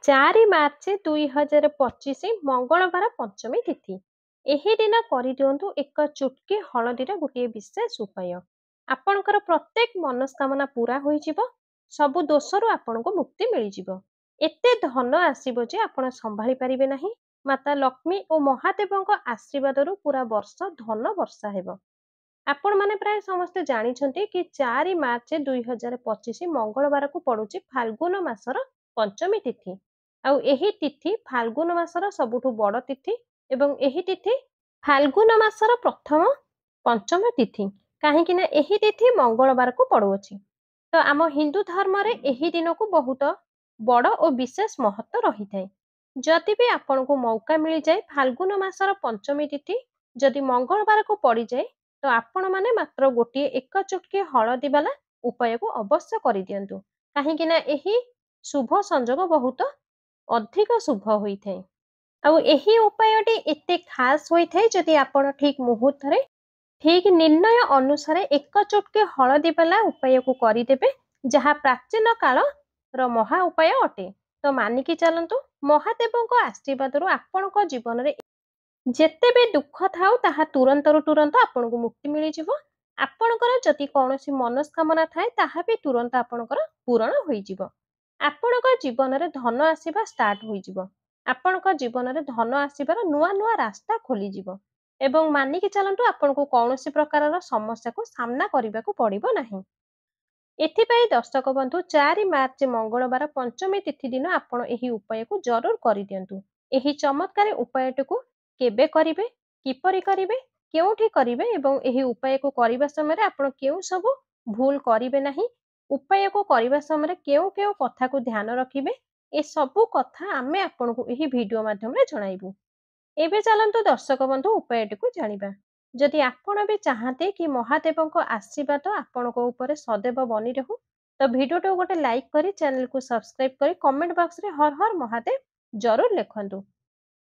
4 March 2025 ମଙ୍ଗଳବାର ପଞ୍ଚମୀ ତିଥି। ଏହି ଦିନ କରିଦିଅନ୍ତୁ ଏକ ଚୁଟକି ହଳଦୀର ଗୋଟିଏ ବିଶେଷ ଉପାୟ। ଆପଣଙ୍କର ପ୍ରତ୍ୟେକ ମନସ୍କାମନା ପୁରା ହୋଇଯିବ। ସବୁ ଦୋଷରୁ ଆପଣଙ୍କୁ ମୁକ୍ତି ମିଳିଯିବ। ଏତେ ଧନ ଆସିବ ଯେ ଆପଣ ସମ୍ଭାଳି ପାରିବେ ନାହିଁ। ମାତା ଲକ୍ଷ୍ମୀ ଓ ମହାଦେବଙ୍କ ଆଶୀର୍ବାଦରୁ ପୁରା ବର୍ଷ ଧନ ବର୍ଷା ହେବ। ଆପଣମାନେ ପ୍ରାୟ ସମସ୍ତେ ଜାଣିଛନ୍ତି କି 4 ମାର୍ଚ୍ଚ 2025 ମଙ୍ଗଳବାରକୁ ପଡୁଛି ଫାଲ୍ଗୁନ ମାସର ପଞ୍ଚମୀ ତିଥି। ଆଉ ଏହି ତିଥି ଫାଲ୍ଗୁନ ମାସର ସବୁଠୁ ବଡ଼ ତିଥି ଏବଂ ଏହି ତିଥି ଫାଲ୍ଗୁନ ମାସର ପ୍ରଥମ ପଞ୍ଚମ ତିଥି। କାହିଁକି ନା ଏହି ତିଥି ମଙ୍ଗଳବାରକୁ ପଡୁଅଛି। ତ ଆମ ହିନ୍ଦୁ ଧର୍ମରେ ଏହି ଦିନକୁ ବହୁତ ବଡ଼ ଓ ବିଶେଷ ମହତ୍ତ୍ୱ ରହିଥାଏ। ଯଦି ବି ଆପଣଙ୍କୁ ମୌକା ମିଳିଯାଏ ଫାଲ୍ଗୁନ ମାସର ପଞ୍ଚମୀ ତିଥି ଯଦି ମଙ୍ଗଳବାରକୁ ପଡ଼ିଯାଏ ତ ଆପଣମାନେ ମାତ୍ର ଗୋଟିଏ ଏକ ଚୁଟକି ହଳଦୀ ବାଲା ଉପାୟକୁ ଅବଶ୍ୟ କରିଦିଅନ୍ତୁ। କାହିଁକି ନା ଏହି ଶୁଭ ସଂଯୋଗ ବହୁତ ଅଧିକ ଶୁଭ ହୋଇଥାଏ। ଆଉ ଏହି ଉପାୟଟି ଏତେ ଖାସ୍ ହୋଇଥାଏ ଯଦି ଆପଣ ଠିକ୍ ମୁହୂର୍ତ୍ତରେ ଠିକ୍ ନିର୍ଣ୍ଣୟ ଅନୁସାରେ ଏକ ଚୁଟକି ହଳଦୀ ବାଲା ଉପାୟକୁ କରିଦେବେ, ଯାହା ପ୍ରାଚୀନ କାଳର ମହା ଉପାୟ ଅଟେ। ତ ମାନିକି ଚାଲନ୍ତୁ, ମହାଦେବଙ୍କ ଆଶୀର୍ବାଦରୁ ଆପଣଙ୍କ ଜୀବନରେ ଯେତେ ବି ଦୁଃଖ ଥାଉ ତାହା ତୁରନ୍ତରୁ ତୁରନ୍ତ ଆପଣଙ୍କୁ ମୁକ୍ତି ମିଳିଯିବ। ଆପଣଙ୍କର ଯଦି କୌଣସି ମନସ୍କାମନା ଥାଏ ତାହା ବି ତୁରନ୍ତ ଆପଣଙ୍କର ପୂରଣ ହୋଇଯିବ। ଆପଣଙ୍କ ଜୀବନରେ ଧନ ଆସିବା ଷ୍ଟାର୍ଟ ହୋଇଯିବ। ଆପଣଙ୍କ ଜୀବନରେ ଧନ ଆସିବାର ନୂଆ ନୂଆ ରାସ୍ତା ଖୋଲିଯିବ ଏବଂ ମାନିକି ଚାଲନ୍ତୁ ଆପଣଙ୍କୁ କୌଣସି ପ୍ରକାରର ସମସ୍ୟାକୁ ସାମ୍ନା କରିବାକୁ ପଡ଼ିବ ନାହିଁ। ଏଥିପାଇଁ ଦର୍ଶକ ବନ୍ଧୁ 4 ମାର୍ଚ୍ଚ ମଙ୍ଗଳବାର ପଞ୍ଚମୀ ତିଥି ଦିନ ଆପଣ ଏହି ଉପାୟକୁ ଜରୁର କରିଦିଅନ୍ତୁ। ଏହି ଚମତ୍କାର ଉପାୟଟିକୁ କେବେ କରିବେ, କିପରି କରିବେ, କେଉଁଠି କରିବେ ଏବଂ ଏହି ଉପାୟକୁ କରିବା ସମୟରେ ଆପଣ କେଉଁ ସବୁ ଭୁଲ କରିବେ ନାହିଁ, ଉପାୟକୁ କରିବା ସମୟରେ କେଉଁ କେଉଁ କଥାକୁ ଧ୍ୟାନ ରଖିବେ, ଏସବୁ କଥା ଆମେ ଆପଣଙ୍କୁ ଏହି ଭିଡିଓ ମାଧ୍ୟମରେ ଜଣାଇବୁ। ଏବେ ଚାଲନ୍ତୁ ଦର୍ଶକ ବନ୍ଧୁ ଉପାୟଟିକୁ ଜାଣିବା। ଯଦି ଆପଣ ବି ଚାହାନ୍ତି କି ମହାଦେବଙ୍କ ଆଶୀର୍ବାଦ ଆପଣଙ୍କ ଉପରେ ସदैବ ବନି ରହୁ, ତ ଭିଡିଓଟିକୁ ଗୋଟେ ଲାଇକ୍ କରି ଚ୍ୟାନେଲକୁ ସବସ୍କ୍ରାଇବ କରି କମେଣ୍ଟ ବକ୍ସରେ ହର ହର ମହାଦେବ ଜରୁର ଲେଖନ୍ତୁ।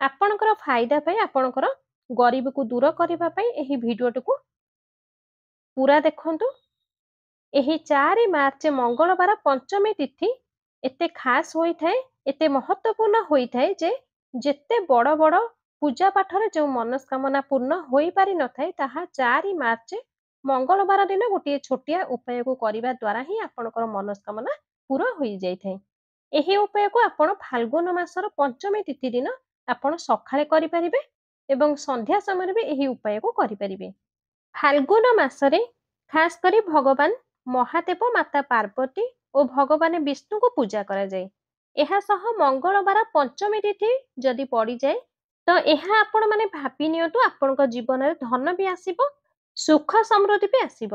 ଆପଣଙ୍କର ଫାଇଦା ପାଇଁ, ଆପଣଙ୍କର ଗରିବକୁ ଦୂର କରିବା ପାଇଁ ଏହି ଭିଡିଓଟିକୁ ପୁରା ଦେଖନ୍ତୁ। ଏହି 4 ମାର୍ଚ୍ଚ ମଙ୍ଗଳବାର ପଞ୍ଚମୀ ତିଥି ଏତେ ଖାସ୍ ହୋଇଥାଏ, ଏତେ ମହତ୍ତ୍ୱପୂର୍ଣ୍ଣ ହୋଇଥାଏ ଯେ ଯେତେ ବଡ଼ ବଡ଼ ପୂଜା ପାଠରେ ଯେଉଁ ମନସ୍କାମନା ପୂର୍ଣ୍ଣ ହୋଇପାରିନଥାଏ ତାହା 4 ମାର୍ଚ୍ଚ ମଙ୍ଗଳବାର ଦିନ ଗୋଟିଏ ଛୋଟିଆ ଉପାୟକୁ କରିବା ଦ୍ୱାରା ହିଁ ଆପଣଙ୍କର ମନସ୍କାମନା ପୂରା ହୋଇଯାଇଥାଏ। ଏହି ଉପାୟକୁ ଆପଣ ଫାଲ୍ଗୁନ ମାସର ପଞ୍ଚମୀ ତିଥି ଦିନ ଆପଣ ସକାଳେ କରିପାରିବେ ଏବଂ ସନ୍ଧ୍ୟା ସମୟରେ ବି ଏହି ଉପାୟକୁ କରିପାରିବେ। ଫାଲ୍ଗୁନ ମାସରେ ଖାସ୍ କରି ଭଗବାନ ମହାଦେବ, ମାତା ପାର୍ବତୀ ଓ ଭଗବାନ ବିଷ୍ଣୁଙ୍କୁ ପୂଜା କରାଯାଏ। ଏହା ସହ ମଙ୍ଗଳବାର ପଞ୍ଚମୀ ତିଥି ଯଦି ପଡ଼ିଯାଏ ତ ଏହା ଆପଣମାନେ ଭାବି ନିଅନ୍ତୁ ଆପଣଙ୍କ ଜୀବନରେ ଧନ ବି ଆସିବ, ସୁଖ ସମୃଦ୍ଧି ବି ଆସିବ।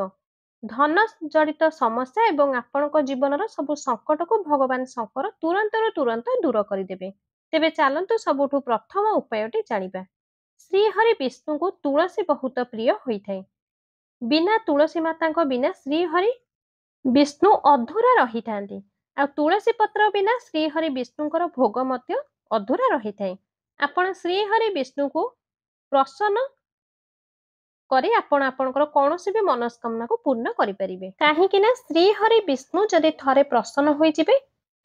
ଧନ ଜଡ଼ିତ ସମସ୍ୟା ଏବଂ ଆପଣଙ୍କ ଜୀବନର ସବୁ ସଙ୍କଟକୁ ଭଗବାନ ଶଙ୍କର ତୁରନ୍ତରୁ ତୁରନ୍ତ ଦୂର କରିଦେବେ। ତେବେ ଚାଲନ୍ତୁ ସବୁଠୁ ପ୍ରଥମ ଉପାୟଟି ଜାଣିବା। ଶ୍ରୀହରି ବିଷ୍ଣୁଙ୍କୁ ତୁଳସୀ ବହୁତ ପ୍ରିୟ ହୋଇଥାଏ। ବିନା ତୁଳସୀ ମାତାଙ୍କ ବିନା ଶ୍ରୀହରି ବିଷ୍ଣୁ ଅଧୁରା ରହିଥାନ୍ତି। ଆଉ ତୁଳସୀ ପତ୍ର ବିନା ଶ୍ରୀହରି ବିଷ୍ଣୁଙ୍କର ଭୋଗ ମଧ୍ୟ ଅଧୁରା ରହିଥାଏ। ଆପଣ ଶ୍ରୀହରି ବିଷ୍ଣୁଙ୍କୁ ପ୍ରସନ୍ନ କରି ଆପଣ ଆପଣଙ୍କର କୌଣସି ବି ମନସ୍କାମନାକୁ ପୂର୍ଣ୍ଣ କରିପାରିବେ। କାହିଁକି ନା ଶ୍ରୀହରି ବିଷ୍ଣୁ ଯଦି ଥରେ ପ୍ରସନ୍ନ ହୋଇଯିବେ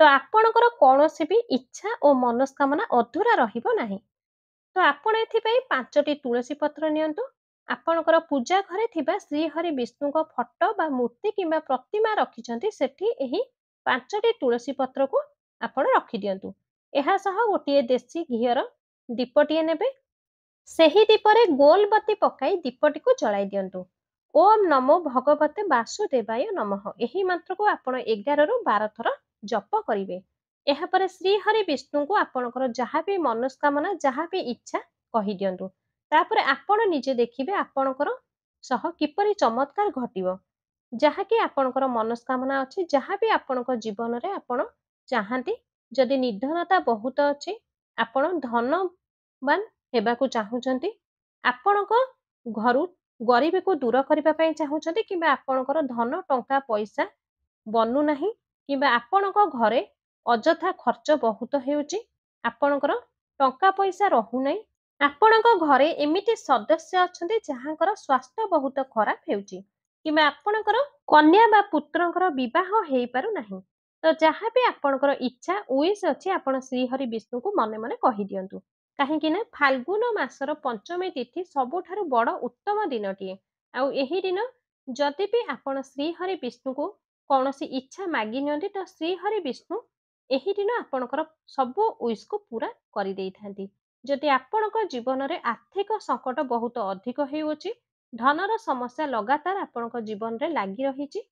ତ ଆପଣଙ୍କର କୌଣସି ବି ଇଚ୍ଛା ଓ ମନସ୍କାମନା ଅଧୁରା ରହିବ ନାହିଁ। ତ ଆପଣ ଏଥିପାଇଁ 5ଟି ତୁଳସୀ ପତ୍ର ନିଅନ୍ତୁ। ଆପଣଙ୍କର ପୂଜା ଘରେ ଥିବା ଶ୍ରୀହରି ବିଷ୍ଣୁଙ୍କ ଫଟୋ ବା ମୂର୍ତ୍ତି କିମ୍ବା ପ୍ରତିମା ରଖିଛନ୍ତି ସେଠି ଏହି 5ଟି ତୁଳସୀ ପତ୍ରକୁ ଆପଣ ରଖିଦିଅନ୍ତୁ। ଏହା ସହ ଗୋଟିଏ ଦେଶୀ ଘିଅର ଦୀପଟିଏ ନେବେ। ସେହି ଦୀପରେ ଗୋଲବତୀ ପକାଇ ଦୀପଟିକୁ ଜଳାଇ ଦିଅନ୍ତୁ। ଓମ୍ ନମୋ ଭଗବତେ ବାସୁଦେବାୟ ନମଃ। ଏହି ମନ୍ତ୍ରକୁ ଆପଣ 11ରୁ 12 ଥର ଜପ କରିବେ। ଏହାପରେ ଶ୍ରୀହରି ବିଷ୍ଣୁଙ୍କୁ ଆପଣଙ୍କର ଯାହା ବି ମନସ୍କାମନା, ଯାହା ବି ଇଚ୍ଛା କହିଦିଅନ୍ତୁ। ତାପରେ ଆପଣ ନିଜେ ଦେଖିବେ ଆପଣଙ୍କର ସହ କିପରି ଚମତ୍କାର ଘଟିବ। ଯାହାକି ଆପଣଙ୍କର ମନସ୍କାମନା ଅଛି, ଯାହା ବି ଆପଣଙ୍କ ଜୀବନରେ ଆପଣ ଚାହାନ୍ତି, ଯଦି ନିର୍ଧନତା ବହୁତ ଅଛି, ଆପଣ ଧନବାନ ହେବାକୁ ଚାହୁଁଛନ୍ତି, ଆପଣଙ୍କ ଘରୁ ଗରିବକୁ ଦୂର କରିବା ପାଇଁ ଚାହୁଁଛନ୍ତି କିମ୍ବା ଆପଣଙ୍କର ଧନ ଟଙ୍କା ପଇସା ବନୁ ନାହିଁ କିମ୍ବା ଆପଣଙ୍କ ଘରେ ଅଯଥା ଖର୍ଚ୍ଚ ବହୁତ ହେଉଛି, ଆପଣଙ୍କର ଟଙ୍କା ପଇସା ରହୁନାହିଁ, ଆପଣଙ୍କ ଘରେ ଏମିତି ସଦସ୍ୟ ଅଛନ୍ତି ଯାହାଙ୍କର ସ୍ୱାସ୍ଥ୍ୟ ବହୁତ ଖରାପ ହେଉଛି କିମ୍ବା ଆପଣଙ୍କର କନ୍ୟା ବା ପୁତ୍ରଙ୍କର ବିବାହ ହେଇପାରୁନାହିଁ, तो जहाँ भी आपणकर इच्छा उइश अच्छी आपण श्रीहरि विष्णु को मने मने कहि दियंतु। काहेकि ना फाल्गुन मासर पंचमी तिथि सबुठारु बड़ उत्तम दिनटिए। आउ एही दिन जदि भी आपण श्रीहरि विष्णु को कौनसी इच्छा मागि नियंती तो श्रीहरि विष्णु एही दिन आपणकर सब उइश को पूरा करि देइथांती। जदि आपणक जीवन रे आर्थिक संकट बहुत अधिक हेउछि, धनर समस्या लगातार आपणक जीवन रे लागि रहिछि,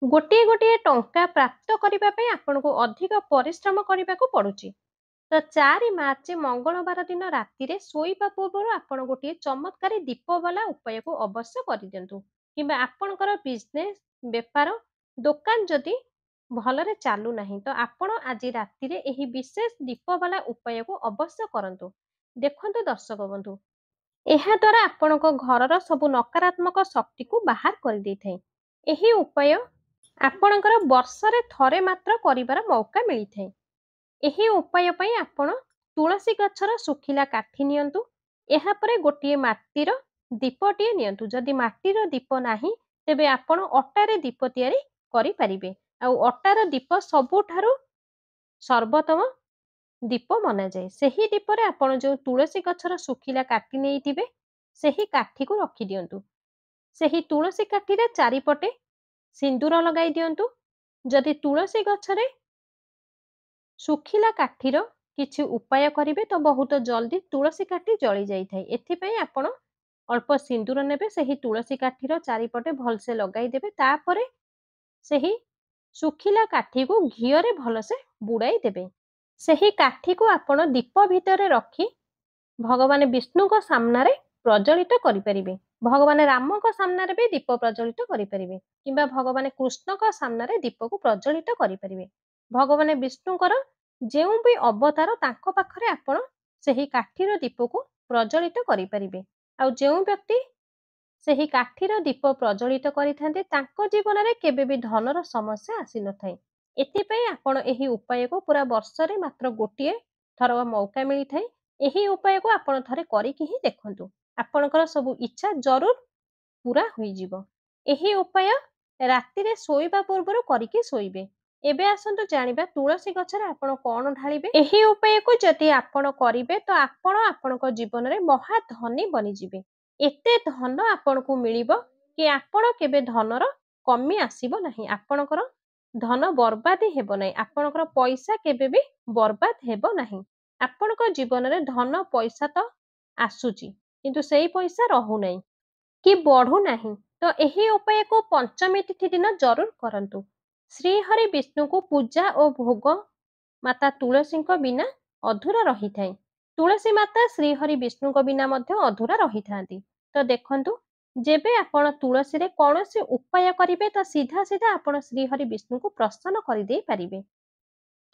गोटे गोटे टंका प्राप्त करने ପାଇଁ ଆପଣଙ୍କୁ ଅଧିକ ପରିଶ୍ରମ କରିବାକୁ ପଡୁଛି। ତ 4 ମାର୍ଚ୍ଚ ମଙ୍ଗଳବାର ଦିନ ରାତିରେ ଶୋଇବା ପୂର୍ବରୁ ଆପଣ ଗୋଟିଏ ଚମତ୍କାରୀ ଦୀପ ବାଲା ଉପାୟକୁ ଅବଶ୍ୟ କରିଦିଅନ୍ତୁ। କିମ୍ବା ଆପଣଙ୍କର ବିଜନେସ୍ ବେପାର ଦୋକାନ ଯଦି ଭଲରେ ଚାଲୁ ନାହିଁ ତ ଆପଣ ଆଜି ରାତିରେ ଏହି ବିଶେଷ ଦୀପ ବାଲା ଉପାୟକୁ ଅବଶ୍ୟ କରନ୍ତୁ। ଦେଖନ୍ତୁ ଦର୍ଶକ ବନ୍ଧୁ, ଏହା ଦ୍ୱାରା ଆପଣଙ୍କ ଘରର ସବୁ ନକାରାତ୍ମକ ଶକ୍ତିକୁ ବାହାର କରିଦେଇଥାଏ। ଏହି ଉପାୟ ଆପଣଙ୍କର ବର୍ଷରେ ଥରେ ମାତ୍ର କରିବାର ମୌକା ମିଳିଥାଏ। ଏହି ଉପାୟ ପାଇଁ ଆପଣ ତୁଳସୀ ଗଛର ଶୁଖିଲା କାଠି ନିଅନ୍ତୁ। ଏହାପରେ ଗୋଟିଏ ମାଟିର ଦୀପଟିଏ ନିଅନ୍ତୁ। ଯଦି ମାଟିର ଦୀପ ନାହିଁ ତେବେ ଆପଣ ଅଟାରେ ଦୀପ ତିଆରି କରିପାରିବେ। ଆଉ ଅଟାର ଦୀପ ସବୁଠାରୁ ସର୍ବୋତ୍ତମ ଦୀପ ମନାଯାଏ। ସେହି ଦୀପରେ ଆପଣ ଯେଉଁ ତୁଳସୀ ଗଛର ଶୁଖିଲା କାଠି ନେଇଥିବେ ସେହି କାଠିକୁ ରଖିଦିଅନ୍ତୁ। ସେହି ତୁଳସୀ କାଠିରେ ଚାରିପଟେ ସିନ୍ଦୁର ଲଗାଇ ଦିଅନ୍ତୁ। ଯଦି ତୁଳସୀ ଗଛରେ ଶୁଖିଲା କାଠିର କିଛି ଉପାୟ କରିବେ ତ ବହୁତ ଜଲ୍ଦି ତୁଳସୀ କାଠି ଜଳି ଯାଇଥାଏ। ଏଥିପାଇଁ ଆପଣ ଅଳ୍ପ ସିନ୍ଦୁର ନେବେ, ସେହି ତୁଳସୀ କାଠିର ଚାରିପଟେ ଭଲସେ ଲଗାଇଦେବେ। ତାପରେ ସେହି ଶୁଖିଲା କାଠିକୁ ଘିଅରେ ଭଲସେ ବୁଡ଼ାଇ ଦେବେ। ସେହି କାଠିକୁ ଆପଣ ଦୀପ ଭିତରେ ରଖି ଭଗବାନ ବିଷ୍ଣୁଙ୍କ ସାମ୍ନାରେ ପ୍ରଜ୍ୱଳିତ କରିପାରିବେ। ଭଗବାନ ରାମଙ୍କ ସାମ୍ନାରେ ବି ଦୀପ ପ୍ରଜ୍ୱଳିତ କରିପାରିବେ କିମ୍ବା ଭଗବାନ କୃଷ୍ଣଙ୍କ ସାମ୍ନାରେ ଦୀପକୁ ପ୍ରଜ୍ୱଳିତ କରିପାରିବେ। ଭଗବାନ ବିଷ୍ଣୁଙ୍କର ଯେଉଁ ବି ଅବତାର ତାଙ୍କ ପାଖରେ ଆପଣ ସେହି କାଠିର ଦୀପକୁ ପ୍ରଜ୍ୱଳିତ କରିପାରିବେ। ଆଉ ଯେଉଁ ବ୍ୟକ୍ତି ସେହି କାଠିର ଦୀପ ପ୍ରଜ୍ୱଳିତ କରିଥାନ୍ତି ତାଙ୍କ ଜୀବନରେ କେବେ ବି ଧନର ସମସ୍ୟା ଆସିନଥାଏ। ଏଥିପାଇଁ ଆପଣ ଏହି ଉପାୟକୁ ପୁରା ବର୍ଷରେ ମାତ୍ର ଗୋଟିଏ ଥର ମୌକା ମିଳିଥାଏ। ଏହି ଉପାୟକୁ ଆପଣ ଥରେ କରିକି ହିଁ ଦେଖନ୍ତୁ, ଆପଣଙ୍କର ସବୁ ଇଚ୍ଛା ଜରୁର ପୁରା ହୋଇଯିବ। ଏହି ଉପାୟ ରାତିରେ ଶୋଇବା ପୂର୍ବରୁ କରିକି ଶୋଇବେ। ଏବେ ଆସନ୍ତୁ ଜାଣିବା ତୁଳସୀ ଗଛରେ ଆପଣ କଣ ଢାଳିବେ। ଏହି ଉପାୟକୁ ଯଦି ଆପଣ କରିବେ ତ ଆପଣ ଆପଣଙ୍କ ଜୀବନରେ ମହାଧନୀ ବନିଯିବେ। ଏତେ ଧନ ଆପଣଙ୍କୁ ମିଳିବ କି ଆପଣ କେବେ ଧନର କମି ଆସିବ ନାହିଁ। ଆପଣଙ୍କର ଧନ ବର୍ବାଦ ହେବ ନାହିଁ। ଆପଣଙ୍କର ପଇସା କେବେ ବି ବର୍ବାଦ ହେବ ନାହିଁ। ଆପଣଙ୍କ ଜୀବନରେ ଧନ ପଇସା ତ ଆସୁଛି କିନ୍ତୁ ସେଇ ପଇସା ରହୁନାହିଁ କି ବଢୁନାହିଁ। ତ ଏହି ଉପାୟକୁ ପଞ୍ଚମୀ ତିଥି ଦିନ ଜରୁର କରନ୍ତୁ। ଶ୍ରୀହରି ବିଷ୍ଣୁଙ୍କୁ ପୂଜା ଓ ଭୋଗ ମାତା ତୁଳସୀଙ୍କ ବିନା ଅଧୁରା ରହିଥାଏ। ତୁଳସୀ ମାତା ଶ୍ରୀହରି ବିଷ୍ଣୁଙ୍କ ବିନା ମଧ୍ୟ ଅଧୁରା ରହିଥାନ୍ତି। ତ ଦେଖନ୍ତୁ, ଯେବେ ଆପଣ ତୁଳସୀରେ କୌଣସି ଉପାୟ କରିବେ ତ ସିଧା ସିଧା ଆପଣ ଶ୍ରୀହରି ବିଷ୍ଣୁଙ୍କୁ ପ୍ରସନ୍ନ କରିଦେଇ ପାରିବେ।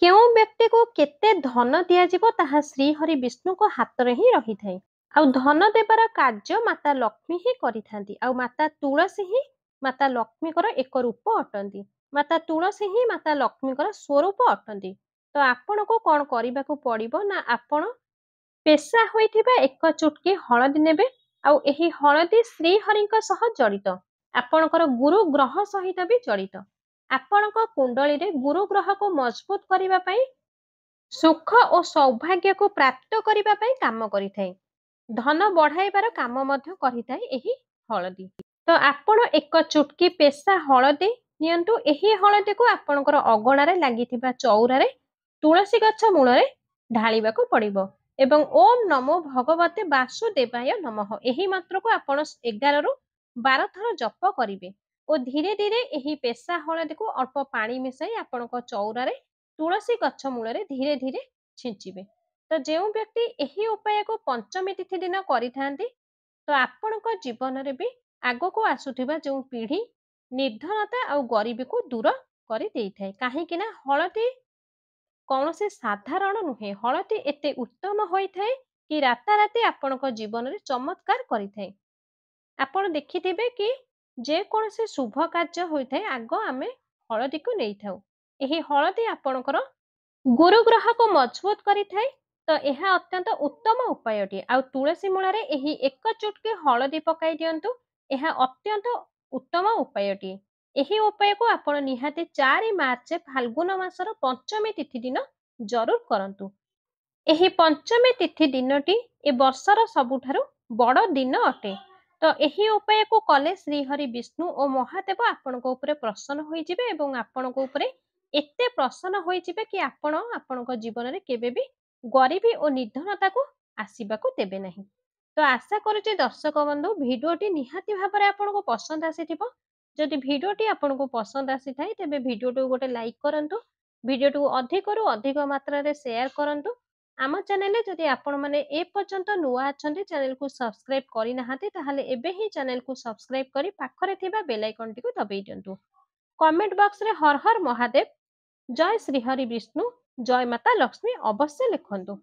କେଉଁ ବ୍ୟକ୍ତିକୁ କେତେ ଧନ ଦିଆଯିବ ତାହା ଶ୍ରୀହରି ବିଷ୍ଣୁଙ୍କ ହାତରେ ହିଁ ରହିଥାଏ। ଆଉ ଧନ ଦେବାର କାର୍ଯ୍ୟ ମାତା ଲକ୍ଷ୍ମୀ ହିଁ କରିଥାନ୍ତି। ଆଉ ମାତା ତୁଳସୀ ହିଁ ମାତା ଲକ୍ଷ୍ମୀଙ୍କର ଏକ ରୂପ ଅଟନ୍ତି। ମାତା ତୁଳସୀ ହିଁ ମାତା ଲକ୍ଷ୍ମୀଙ୍କର ସ୍ୱରୂପ ଅଟନ୍ତି। ତ ଆପଣଙ୍କୁ କଣ କରିବାକୁ ପଡିବ ନା ଆପଣ ପେଶା ହୋଇଥିବା ଏକ ଚୁଟକି ହଳଦୀ ନେବେ। ଆଉ ଏହି ହଳଦୀ ଶ୍ରୀହରିଙ୍କ ସହ ଜଡ଼ିତ, ଆପଣଙ୍କର ଗୁରୁ ଗ୍ରହ ସହିତ ବି ଜଡ଼ିତ। ଆପଣଙ୍କ କୁଣ୍ଡଳୀରେ ଗୁରୁ ଗ୍ରହକୁ ମଜବୁତ କରିବା ପାଇଁ, ସୁଖ ଓ ସୌଭାଗ୍ୟକୁ ପ୍ରାପ୍ତ କରିବା ପାଇଁ କାମ କରିଥାଏ। ଧନ ବଢାଇବାର କାମ ମଧ୍ୟ କରିଥାଏ ଏହି ହଳଦୀ। ତ ଆପଣ ଏକ ଚୁଟକି ପେଶା ହଳଦୀ ନିଅନ୍ତୁ। ଏହି ହଳଦୀକୁ ଆପଣଙ୍କର ଅଗଣାରେ ଲାଗିଥିବା ଚଉରାରେ ତୁଳସୀ ଗଛ ମୂଳରେ ଢାଳିବାକୁ ପଡିବ ଏବଂ ଓମ୍ ନମୋ ଭଗବତେ ବାସୁଦେବାୟ ନମଃ ଏହି ମନ୍ତ୍ରକୁ ଆପଣ 11 ରୁ 12 ଥର ଜପ କରିବେ ଓ ଧୀରେ ଧୀରେ ଏହି ପେଶା ହଳଦୀକୁ ଅଳ୍ପ ପାଣି ମିଶାଇ ଆପଣଙ୍କ ଚଉରାରେ ତୁଳସୀ ଗଛ ମୂଳରେ ଧୀରେ ଧୀରେ ଛିଞ୍ଚିବେ। ତ ଯେଉଁ ବ୍ୟକ୍ତି ଏହି ଉପାୟକୁ ପଞ୍ଚମୀ ତିଥି ଦିନ କରିଥାନ୍ତି ତ ଆପଣଙ୍କ ଜୀବନରେ ବି ଆଗକୁ ଆସୁଥିବା ଯେଉଁ ପିଢି ନିର୍ଧନତା ଆଉ ଗରିବୀକୁ ଦୂର କରିଦେଇଥାଏ। କାହିଁକି ନା ହଳଦୀ କୌଣସି ସାଧାରଣ ନୁହେଁ। ହଳଦୀ ଏତେ ଉତ୍ତମ ହୋଇଥାଏ କି ରାତାରାତି ଆପଣଙ୍କ ଜୀବନରେ ଚମତ୍କାର କରିଥାଏ। ଆପଣ ଦେଖିଥିବେ କି ଯେକୌଣସି ଶୁଭ କାର୍ଯ୍ୟ ହୋଇଥାଏ ଆଗ ଆମେ ହଳଦୀକୁ ନେଇଥାଉ। ଏହି ହଳଦୀ ଆପଣଙ୍କର ଗୁରୁ ଗ୍ରହକୁ ମଜବୁତ କରିଥାଏ। ତ ଏହା ଅତ୍ୟନ୍ତ ଉତ୍ତମ ଉପାୟଟିଏ। ଆଉ ତୁଳସୀ ମୂଳରେ ଏହି ଏକ ଚୁଟକି ହଳଦୀ ପକାଇ ଦିଅନ୍ତୁ। ଏହା ଅତ୍ୟନ୍ତ ଉତ୍ତମ ଉପାୟଟିଏ। ଏହି ଉପାୟକୁ ଆପଣ ନିହାତି 4 ମାର୍ଚ୍ଚ ଫାଲ୍ଗୁନ ମାସର ପଞ୍ଚମୀ ତିଥି ଦିନ ଜରୁର କରନ୍ତୁ। ଏହି ପଞ୍ଚମୀ ତିଥି ଦିନଟି ଏ ବର୍ଷର ସବୁଠାରୁ ବଡ଼ ଦିନ ଅଟେ। ତ ଏହି ଉପାୟକୁ କଲେ ଶ୍ରୀହରି ବିଷ୍ଣୁ ଓ ମହାଦେବ ଆପଣଙ୍କ ଉପରେ ପ୍ରସନ୍ନ ହୋଇଯିବେ ଏବଂ ଆପଣଙ୍କ ଉପରେ ଏତେ ପ୍ରସନ୍ନ ହୋଇଯିବେ କି ଆପଣ ଆପଣଙ୍କ ଜୀବନରେ କେବେ ବି ଗରିବୀ ଓ ନିର୍ଧନତାକୁ ଆସିବାକୁ ଦେବେ ନାହିଁ। ତ ଆଶା କରୁଛି ଦର୍ଶକ ବନ୍ଧୁ ଭିଡ଼ିଓଟି ନିହାତି ଭାବରେ ଆପଣଙ୍କୁ ପସନ୍ଦ ଆସିଥିବ। ଯଦି ଭିଡ଼ିଓଟି ଆପଣଙ୍କୁ ପସନ୍ଦ ଆସିଥାଏ ତେବେ ଭିଡ଼ିଓଟିକୁ ଗୋଟେ ଲାଇକ୍ କରନ୍ତୁ। ଭିଡ଼ିଓଟିକୁ ଅଧିକରୁ ଅଧିକ ମାତ୍ରାରେ ସେୟାର କରନ୍ତୁ। ଆମ ଚ୍ୟାନେଲରେ ଯଦି ଆପଣମାନେ ଏପର୍ଯ୍ୟନ୍ତ ନୂଆ ଅଛନ୍ତି ଚ୍ୟାନେଲକୁ ସବସ୍କ୍ରାଇବ୍ କରିନାହାନ୍ତି ତାହେଲେ ଏବେ ହିଁ ଚ୍ୟାନେଲକୁ ସବସ୍କ୍ରାଇବ୍ କରି ପାଖରେ ଥିବା ବେଲ୍ ଆଇକନଟିକୁ ଦବାଇ ଦିଅନ୍ତୁ। କମେଣ୍ଟ ବକ୍ସରେ ହର ହର ମହାଦେବ, ଜୟ ଶ୍ରୀହରି ବିଷ୍ଣୁ, ଜୟ ମାତା ଲକ୍ଷ୍ମୀ ଅବଶ୍ୟ ଲେଖନ୍ତୁ।